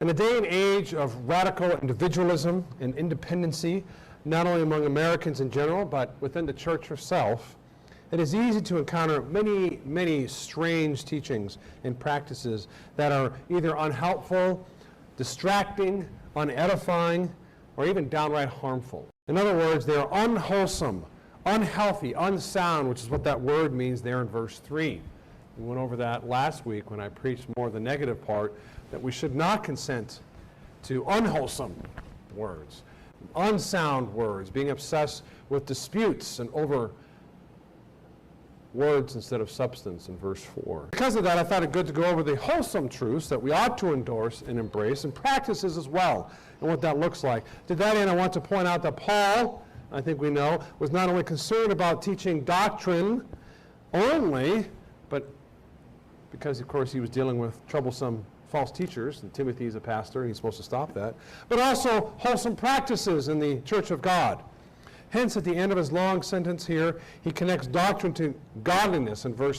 In a day and age of radical individualism and independency, not only among Americans in general, but within the church herself, it is easy to encounter many strange teachings and practices that are either unhelpful, distracting, unedifying, or even downright harmful. In other words, they are unwholesome, unhealthy, unsound, which is what that word means there in verse 3. We went over that last week when I preached more of the negative part, that we should not consent to unwholesome words, unsound words, being obsessed with disputes and over words instead of substance in verse 4. Because of that, I thought it good to go over the wholesome truths that we ought to endorse and embrace, and practices as well, and what that looks like. To that end, I want to point out that Paul, I think we know, was not only concerned about teaching doctrine only, but because, of course, he was dealing with troublesome false teachers, and Timothy is a pastor, and he's supposed to stop that, but also wholesome practices in the church of God. Hence, at the end of his long sentence here, he connects doctrine to godliness in verse 3.